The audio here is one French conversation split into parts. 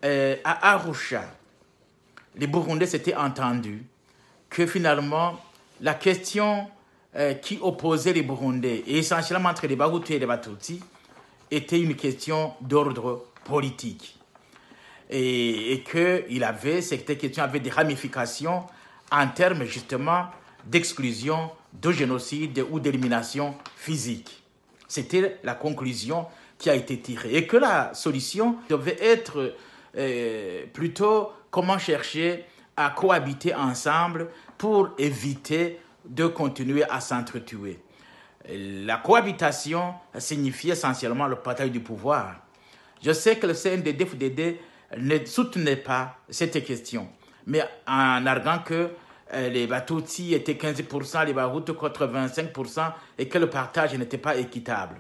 à Arusha, les Burundais s'étaient entendus que finalement, la question qui opposait les Burundais, et essentiellement entre les Bahutu et les Batutsi, était une question d'ordre politique. Et que cette question avait des ramifications en termes justement d'exclusion, de génocide ou d'élimination physique. C'était la conclusion qui a été tirée. Et que la solution devait être plutôt comment chercher à cohabiter ensemble pour éviter de continuer à s'entretuer. La cohabitation signifie essentiellement le partage du pouvoir. Je sais que le CNDD-FDD ne soutenait pas cette question, mais en arguant que les Batutsi étaient 15%, les Bahutu 85% et que le partage n'était pas équitable.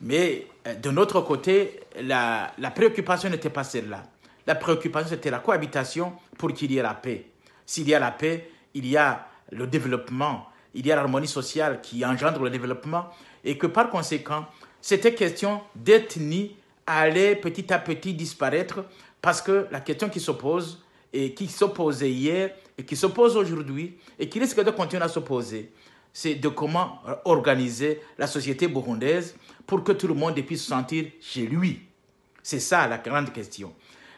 Mais de notre côté, la préoccupation n'était pas celle-là. La préoccupation, c'était la cohabitation pour qu'il y ait la paix. S'il y a la paix, il y a le développement, il y a l'harmonie sociale qui engendre le développement et que par conséquent, cette question d'ethnie allait petit à petit disparaître parce que la question qui s'oppose et qui s'opposait hier et qui s'oppose aujourd'hui et qui risque de continuer à s'opposer, c'est de comment organiser la société burundaise pour que tout le monde puisse se sentir chez lui. C'est ça la grande question.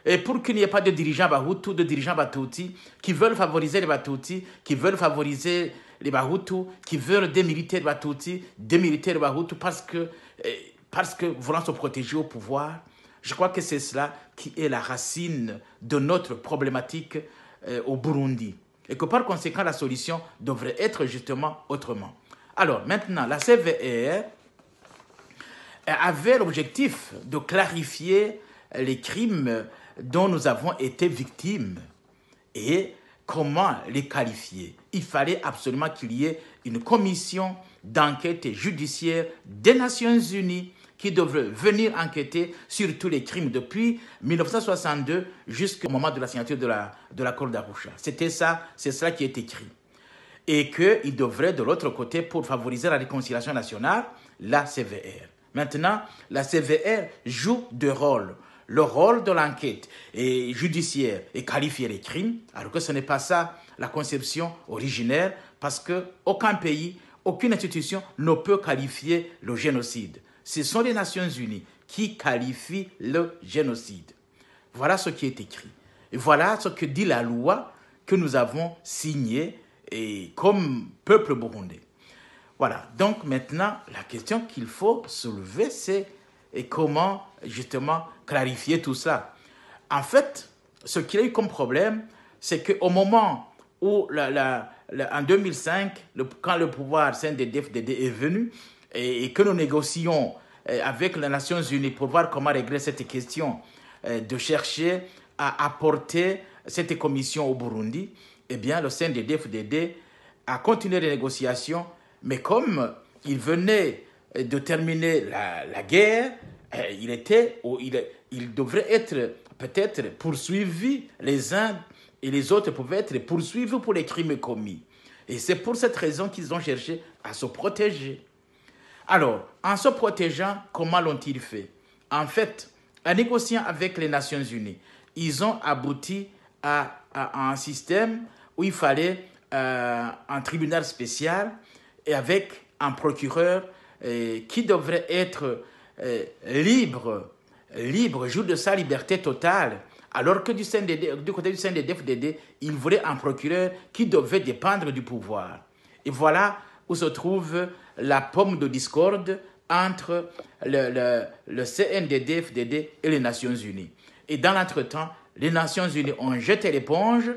Et pour qu'il n'y ait pas de dirigeants Bahutu, de dirigeants Batutsi qui veulent favoriser les Batutsi, qui veulent favoriser les Bahutu, qui veulent des militaires Batutsi, des militaires Bahutu parce que voulant se protéger au pouvoir. Je crois que c'est cela qui est la racine de notre problématique au Burundi. Et que par conséquent, la solution devrait être justement autrement. Alors maintenant, la CVR avait l'objectif de clarifier les crimes dont nous avons été victimes et comment les qualifier. Il fallait absolument qu'il y ait une commission d'enquête judiciaire des Nations Unies qui devrait venir enquêter sur tous les crimes depuis 1962 jusqu'au moment de la signature de l'accord d'Arusha. C'est cela qui est écrit. Et qu'il devrait, de l'autre côté, pour favoriser la réconciliation nationale, la CVR. Maintenant, la CVR joue deux rôles. Le rôle de l'enquête judiciaire et qualifier les crimes, alors que ce n'est pas ça la conception originaire, parce qu'aucun pays, aucune institution ne peut qualifier le génocide. Ce sont les Nations Unies qui qualifient le génocide. Voilà ce qui est écrit. Et voilà ce que dit la loi que nous avons signée comme peuple burundais. Voilà. Donc maintenant, la question qu'il faut soulever, c'est comment justement clarifier tout ça. En fait, ce qu'il y a eu comme problème, c'est qu'au moment où, en 2005, quand le pouvoir CNDD-FDD est venu et que nous négocions avec les Nations Unies pour voir comment régler cette question, de chercher à apporter cette commission au Burundi, eh bien, le CNDD-FDD a continué les négociations, mais comme il venait de terminer la guerre, il devrait être peut-être poursuivi, les uns et les autres pouvaient être poursuivis pour les crimes commis. Et c'est pour cette raison qu'ils ont cherché à se protéger. Alors, en se protégeant, comment l'ont-ils fait? En fait, en négociant avec les Nations Unies, ils ont abouti à un système où il fallait un tribunal spécial et avec un procureur qui devrait être libre, jour de sa liberté totale, alors que du côté du CNDD-FDD, il voulait un procureur qui devait dépendre du pouvoir. Et voilà où se trouve la pomme de discorde entre le CNDD-FDD et les Nations Unies. Et dans l'entretemps, les Nations Unies ont jeté l'éponge